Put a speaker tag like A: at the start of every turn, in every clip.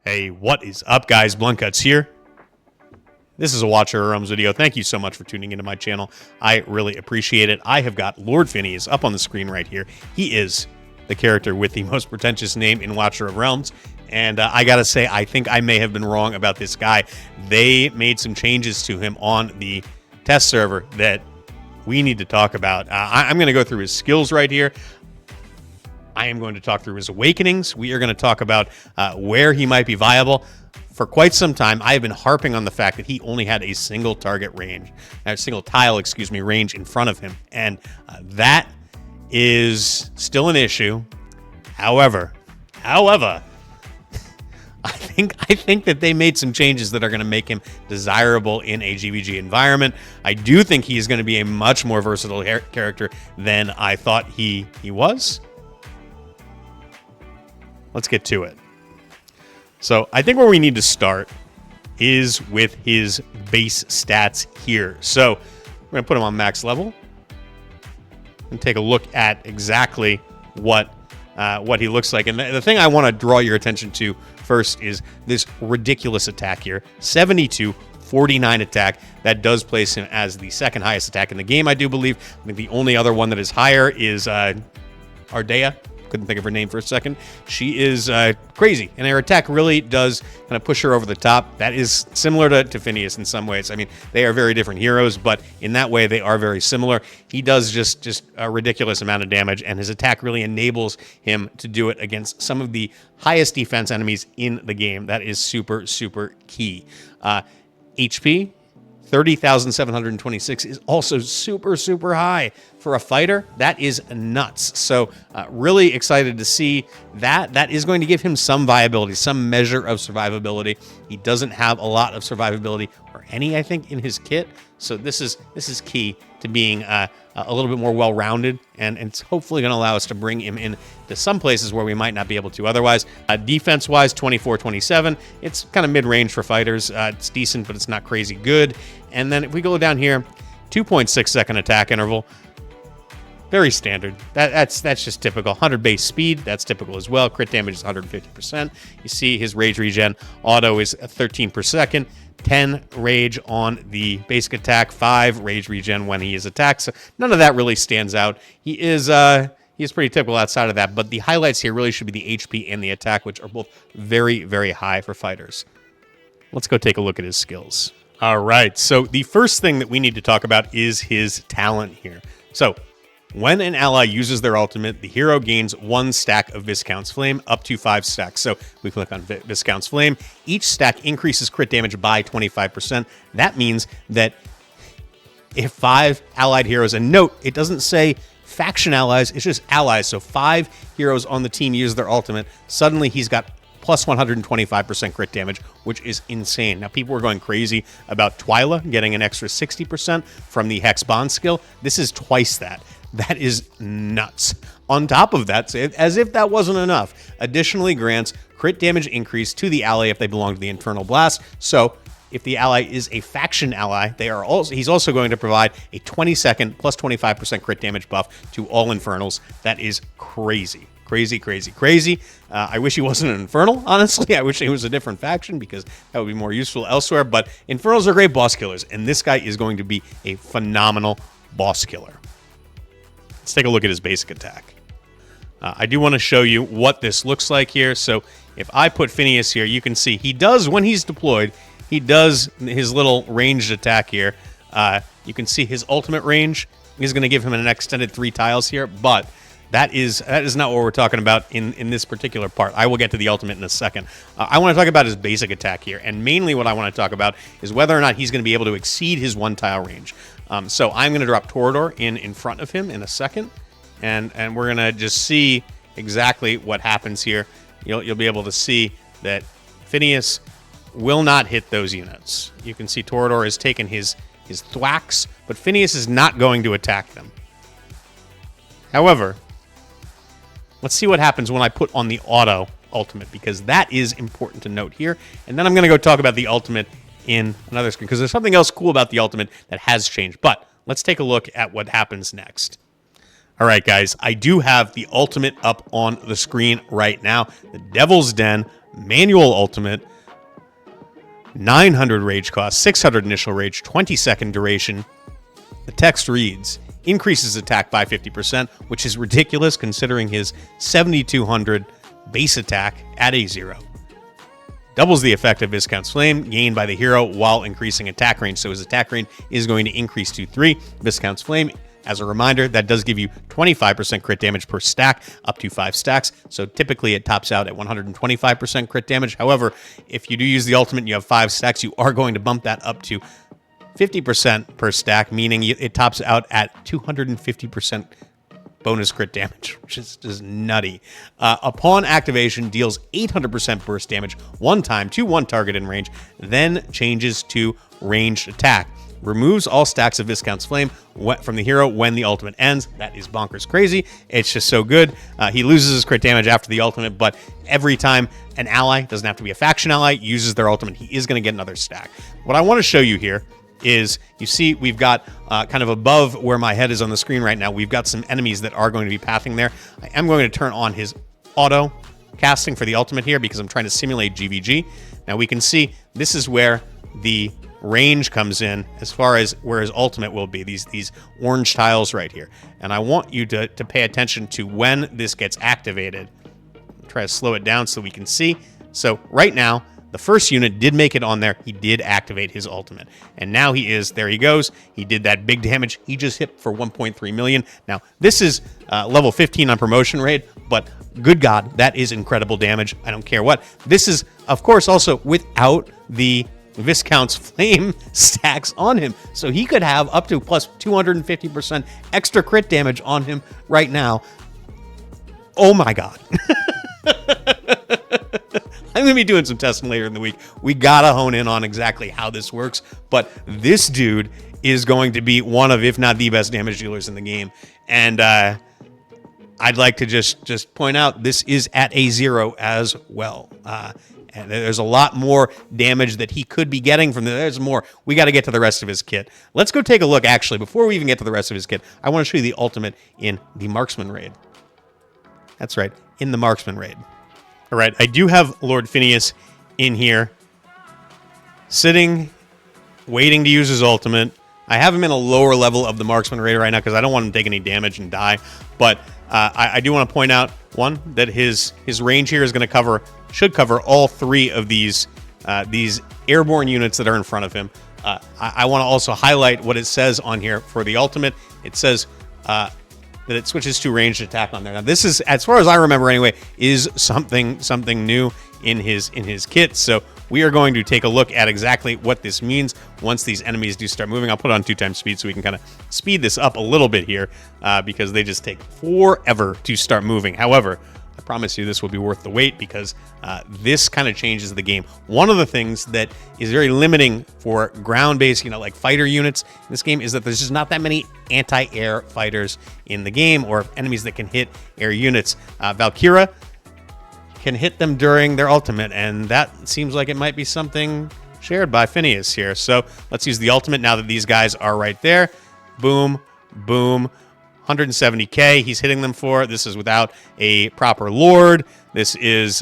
A: Hey, what is up, guys? Bluntguts here. This is a Watcher of Realms video. Thank you so much for tuning into my channel. I really appreciate it. I have got Lord Phineas up on the screen right here. He is the character with the most pretentious name in Watcher of Realms. And I gotta say, I think I may have been wrong about this guy. They made some changes to him on the test server that we need to talk about. I'm going to go through his skills right here. I am going to talk through his awakenings. We are going to talk about where he might be viable. For quite some time, I have been harping on the fact that he only had a single target range, a single tile, excuse me, range in front of him. And that is still an issue. However, I think that they made some changes that are going to make him desirable in a GvG environment. I do think he is going to be a much more versatile character than I thought he was. Let's get to it. So I think where we need to start is with his base stats here. So we're going to put him on max level and take a look at exactly what he looks like. And the thing I want to draw your attention to first is this ridiculous attack here. 72-49 attack. That does place him as the second highest attack in the game, I do believe. I think the only other one that is higher is Ardea. Couldn't think of her name for a second. She is crazy, and her attack really does kind of push her over the top. That is similar to Phineas in some ways. I mean, they are very different heroes, but in that way, they are very similar. He does just a ridiculous amount of damage, and his attack really enables him to do it against some of the highest defense enemies in the game. That is super, super key. HP, 30,726 is also super, super high for a fighter. That is nuts. So really excited to see that. That is going to give him some viability, some measure of survivability. He doesn't have a lot of survivability or any, I think, in his kit. So this is key to being a little bit more well-rounded, and it's hopefully going to allow us to bring him in to some places where we might not be able to otherwise. Defense-wise, 24-27. It's kind of mid-range for fighters. It's decent, but it's not crazy good. And then if we go down here, 2.6-second attack interval. Very standard. That's just typical. 100 base speed, that's typical as well. Crit damage is 150%. You see his rage regen auto is 13 per second. 10 rage on the basic attack, 5 rage regen when he is attacked. So none of that really stands out. He is pretty typical outside of that, but the highlights here really should be the HP and the attack, which are both very, very high for fighters. Let's go take a look at his skills. All right, so the first thing that we need to talk about is his talent here. So when an ally uses their ultimate, the hero gains 1 stack of Viscount's Flame, up to 5 stacks. So we click on Viscount's Flame. Each stack increases crit damage by 25%. That means that if 5 allied heroes, and note, it doesn't say faction allies, it's just allies. So 5 heroes on the team use their ultimate. Suddenly he's got plus 125% crit damage, which is insane. Now, people were going crazy about Twyla getting an extra 60% from the Hex Bond skill. This is twice that. That is nuts. On top of that, as if that wasn't enough, additionally grants crit damage increase to the ally if they belong to the Infernal Blast. So if the ally is a faction ally, he's also going to provide a 20-second plus 25% crit damage buff to all Infernals. That is crazy. Crazy, crazy, crazy. I wish he wasn't an Infernal, honestly. I wish he was a different faction because that would be more useful elsewhere. But Infernals are great boss killers, and this guy is going to be a phenomenal boss killer. Let's take a look at his basic attack. I do want to show you what this looks like here. So if I put Phineas here, you can see he does, when he's deployed, he does his little ranged attack here. You can see his ultimate range is going to give him an extended 3 tiles here, but that is not what we're talking about in this particular part. I will get to the ultimate in a second. I want to talk about his basic attack here, and mainly what I want to talk about is whether or not he's going to be able to exceed his 1 tile range. So I'm going to drop Torador in front of him in a second, and we're going to just see exactly what happens here. You'll be able to see that Phineas will not hit those units. You can see Torador has taken his thwacks, but Phineas is not going to attack them. However, let's see what happens when I put on the auto ultimate, because that is important to note here. And then I'm going to go talk about the ultimate in another screen, because there's something else cool about the ultimate that has changed. But let's take a look at what happens next. All right, guys, I do have the ultimate up on the screen right now. The Devil's Den manual ultimate, 900 rage cost, 600 initial rage, 20-second duration. The text reads, increases attack by 50%, which is ridiculous considering his 7,200 base attack at A0. Doubles the effect of Viscount's Flame gained by the hero while increasing attack range. So his attack range is going to increase to 3. Viscount's Flame, as a reminder, that does give you 25% crit damage per stack, up to 5 stacks. So typically it tops out at 125% crit damage. However, if you do use the ultimate and you have 5 stacks, you are going to bump that up to 50% per stack, meaning it tops out at 250% bonus crit damage, which is just nutty. Upon activation, deals 800% burst damage one time to one target in range, then changes to ranged attack. Removes all stacks of Viscount's Flame from the hero when the ultimate ends. That is bonkers crazy. It's just so good. He loses his crit damage after the ultimate, but every time an ally, doesn't have to be a faction ally, uses their ultimate, he is going to get another stack. What I want to show you here is, you see we've got kind of above where my head is on the screen right now, we've got some enemies that are going to be pathing there. I am going to turn on his auto casting for the ultimate here because I'm trying to simulate GvG. Now we can see this is where the range comes in as far as where his ultimate will be, these orange tiles right here. And I want you to pay attention to when this gets activated. Try to slow it down so we can see. So right now, the first unit did make it on there. He did activate his ultimate. And now there he goes. He did that big damage. He just hit for 1.3 million. Now, this is level 15 on promotion raid, but good God, that is incredible damage. I don't care what. This is, of course, also without the Viscount's Flame stacks on him. So he could have up to plus 250% extra crit damage on him right now. Oh my God. I'm going to be doing some testing later in the week. We got to hone in on exactly how this works. But this dude is going to be one of, if not the best damage dealers in the game. And I'd like to just point out, this is at A0 as well. And there's a lot more damage that he could be getting from there's more. We got to get to the rest of his kit. Let's go take a look, actually. Before we even get to the rest of his kit, I want to show you the ultimate in the Marksman raid. That's right, in the Marksman raid. All right, I do have Lord Phineas in here, sitting, waiting to use his ultimate. I have him in a lower level of the Marksman raid right now because I don't want him to take any damage and die. But I do want to point out, one, that his range here is going to should cover all 3 of these airborne units that are in front of him. I want to also highlight what it says on here for the ultimate. It says that it switches to ranged attack on there. Now, this is, as far as I remember anyway, is something new in his kit. So we are going to take a look at exactly what this means once these enemies do start moving. I'll put on 2x speed so we can kind of speed this up a little bit here because they just take forever to start moving. However, I promise you this will be worth the wait because this kind of changes the game. One of the things that is very limiting for ground-based, like fighter units in this game is that there's just not that many anti-air fighters in the game or enemies that can hit air units. Valkyra can hit them during their ultimate, and that seems like it might be something shared by Phineas here. So let's use the ultimate now that these guys are right there. Boom, boom. 170k he's hitting them for. This is without a proper lord. This is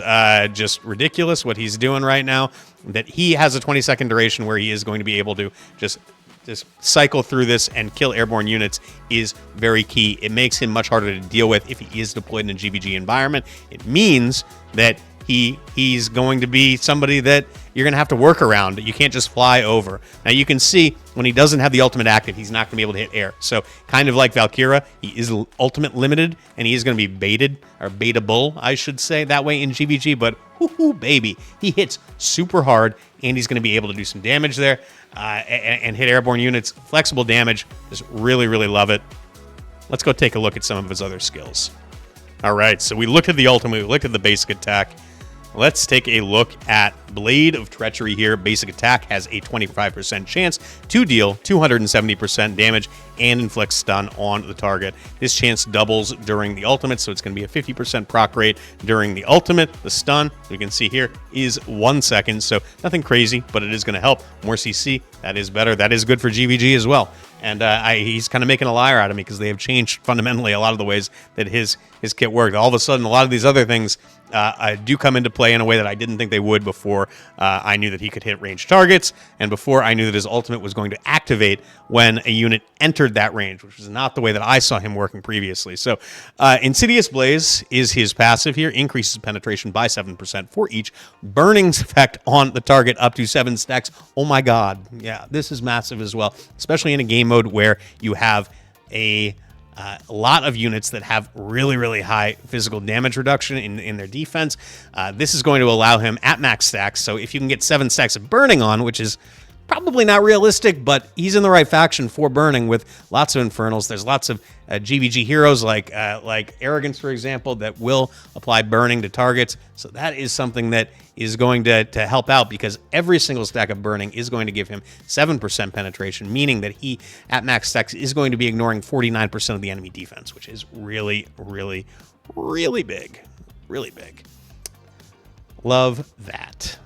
A: just ridiculous what he's doing right now. That he has a 20-second duration where he is going to be able to just cycle through this and kill airborne units is very key. It makes him much harder to deal with if he is deployed in a GvG environment. It means that he's going to be somebody that you're going to have to work around. You can't just fly over. Now, you can see when he doesn't have the ultimate active, he's not going to be able to hit air. So, kind of like Valkyra, he is ultimate limited, and he is going to be baited, or baitable, I should say, that way in GvG. But, whoo-hoo, baby, he hits super hard, and he's going to be able to do some damage there and hit airborne units. Flexible damage. Just really, really love it. Let's go take a look at some of his other skills. All right, so we looked at the ultimate, we looked at the basic attack. Let's take a look at Blade of Treachery here. Basic attack has a 25% chance to deal 270% damage and inflict stun on the target. This chance doubles during the ultimate, so it's going to be a 50% proc rate during the ultimate. The stun, we can see here, is 1 second, so nothing crazy, but it is going to help. More CC, that is better. That is good for GvG as well. And he's kind of making a liar out of me because they have changed fundamentally a lot of the ways that his kit worked. All of a sudden, a lot of these other things do come into play in a way that I didn't think they would before I knew that he could hit range targets, and before I knew that his ultimate was going to activate when a unit entered that range, which was not the way that I saw him working previously. So Insidious Blaze is his passive here, increases penetration by 7% for each burning's effect on the target up to 7 stacks. Oh my god, yeah, this is massive as well, especially in a game mode where you have a lot of units that have really, really high physical damage reduction in their defense. This is going to allow him at max stacks. So if you can get 7 stacks of burning on, which is probably not realistic, but he's in the right faction for burning with lots of infernals. There's lots of GvG heroes like Arrogance, for example, that will apply burning to targets. So that is something that is going to help out, because every single stack of burning is going to give him 7% penetration, meaning that he, at max stacks, is going to be ignoring 49% of the enemy defense, which is really, really, really big. Really big. Love that.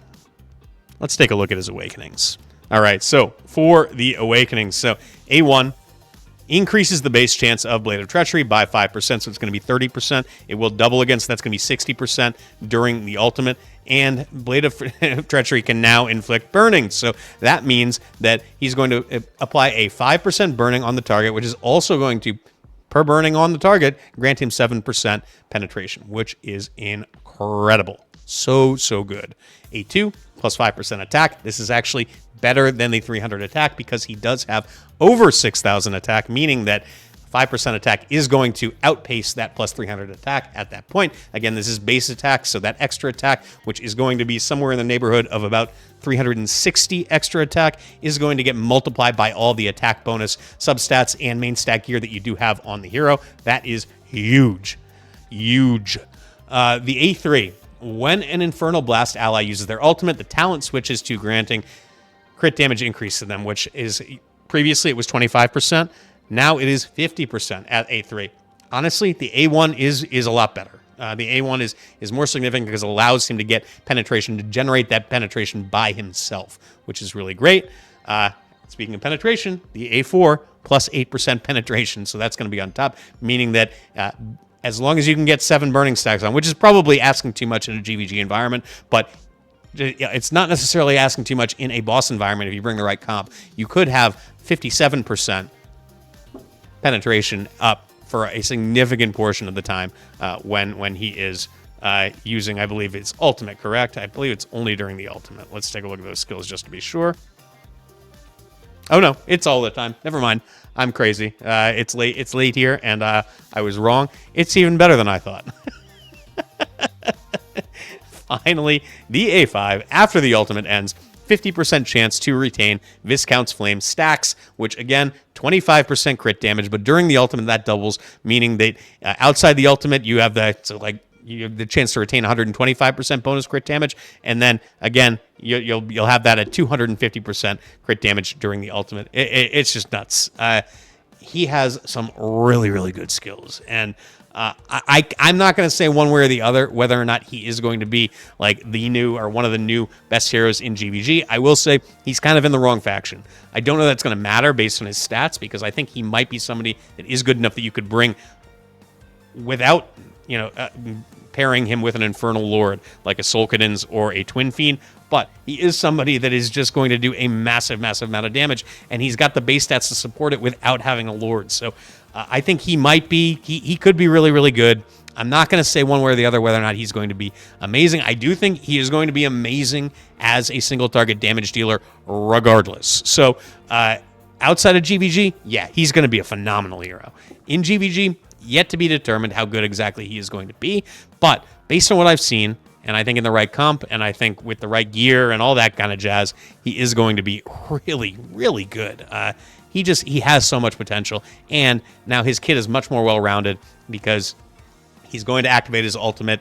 A: Let's take a look at his awakenings. All right, so for the awakenings, so A1 increases the base chance of Blade of Treachery by 5%, so it's going to be 30%. It will double again, so that's going to be 60% during the ultimate. And Blade of Treachery can now inflict burning, so that means that he's going to apply a 5% burning on the target, which is also going to, per burning on the target, grant him 7% penetration, which is incredible. So good. A2 plus 5% attack. This is actually better than the 300 attack because he does have over 6,000 attack, meaning that 5% attack is going to outpace that plus 300 attack at that point. Again, this is base attack, so that extra attack, which is going to be somewhere in the neighborhood of about 360 extra attack, is going to get multiplied by all the attack bonus substats and main stat gear that you do have on the hero. That is huge. Huge. The A3, when an Infernal Blast ally uses their ultimate, the talent switches to granting crit damage increase to them, which is, previously it was 25%. Now it is 50% at A3. Honestly, the A1 is a lot better. The A1 is more significant because it allows him to get penetration, to generate that penetration by himself, which is really great. Speaking of penetration, the A4 plus 8% penetration, so that's going to be on top, meaning that as long as you can get 7 burning stacks on, which is probably asking too much in a GvG environment, but it's not necessarily asking too much in a boss environment if you bring the right comp. You could have 57% penetration up for a significant portion of the time when he is using, I believe it's ultimate, correct? I believe it's only during the ultimate. Let's take a look at those skills just to be sure. Oh no, it's all the time. Never mind. I'm crazy. It's late here, and I was wrong. It's even better than I thought. Finally, the A5, after the ultimate ends, 50% chance to retain Viscount's Flame stacks, which again, 25% crit damage, but during the ultimate that doubles, meaning that outside the ultimate you have you have the chance to retain 125% bonus crit damage, and then again you'll have that at 250% crit damage during the ultimate. It's just nuts. He has some really good skills, and I'm not going to say one way or the other whether or not he is going to be like the new or one of the new best heroes in GvG. I will say he's kind of in the wrong faction. I don't know that's going to matter based on his stats, because I think he might be somebody that is good enough that you could bring without, pairing him with an Infernal Lord like a Solkadins or a Twin Fiend. But he is somebody that is just going to do a massive amount of damage, and he's got the base stats to support it without having a Lord. So I think he might be, he could be really good. I'm not going to say one way or the other whether or not he's going to be amazing. I do think he is going to be amazing as a single target damage dealer regardless. So outside of GvG, yeah, he's going to be a phenomenal hero. In GvG, yet to be determined how good exactly he is going to be. But based on what I've seen, and I think in the right comp, and I think with the right gear and all that kind of jazz, he is going to be really good. He has so much potential, and now his kit is much more well-rounded because he's going to activate his ultimate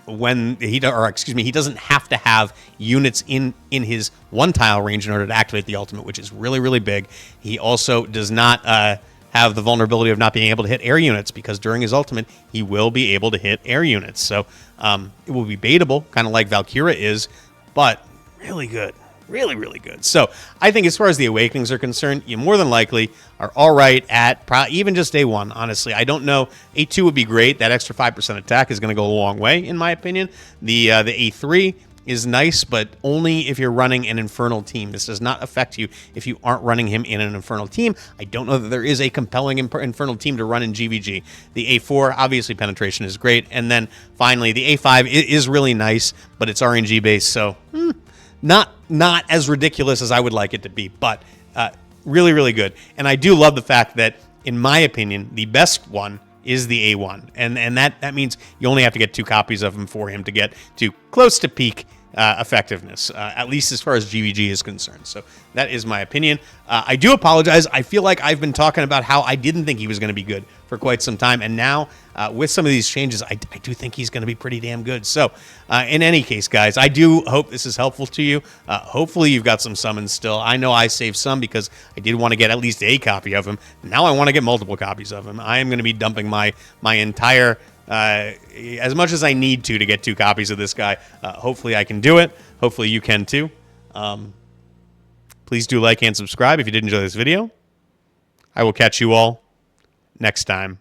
A: when he doesn't have to have units in his 1-tile range in order to activate the ultimate, which is really big. He also does not have the vulnerability of not being able to hit air units, because during his ultimate, he will be able to hit air units. So it will be baitable, kind of like Valkyra is, but really good Really, really good. So I think as far as the Awakenings are concerned, you more than likely are all right at even just A1, honestly. I don't know. A2 would be great. That extra 5% attack is going to go a long way, in my opinion. The A3 is nice, but only if you're running an Infernal team. This does not affect you if you aren't running him in an Infernal team. I don't know that there is a compelling Infernal team to run in GvG. The A4, obviously penetration is great. And then finally, the A5 is really nice, but it's RNG based, so not as ridiculous as I would like it to be, but really, really good. And I do love the fact that, in my opinion, the best one is the A1. And that means you only have to get 2 copies of him for him to get to close to peak effectiveness, at least as far as GvG is concerned. So that is my opinion. I do apologize. I feel like I've been talking about how I didn't think he was going to be good for quite some time. And now with some of these changes, I do think he's going to be pretty damn good. So in any case, guys, I do hope this is helpful to you. Hopefully you've got some summons still. I know I saved some because I did want to get at least a copy of him. Now I want to get multiple copies of him. I am going to be dumping my entire as much as I need to get 2 copies of this guy. Hopefully I can do it. Hopefully you can too. Please do like and subscribe if you did enjoy this video. I will catch you all next time.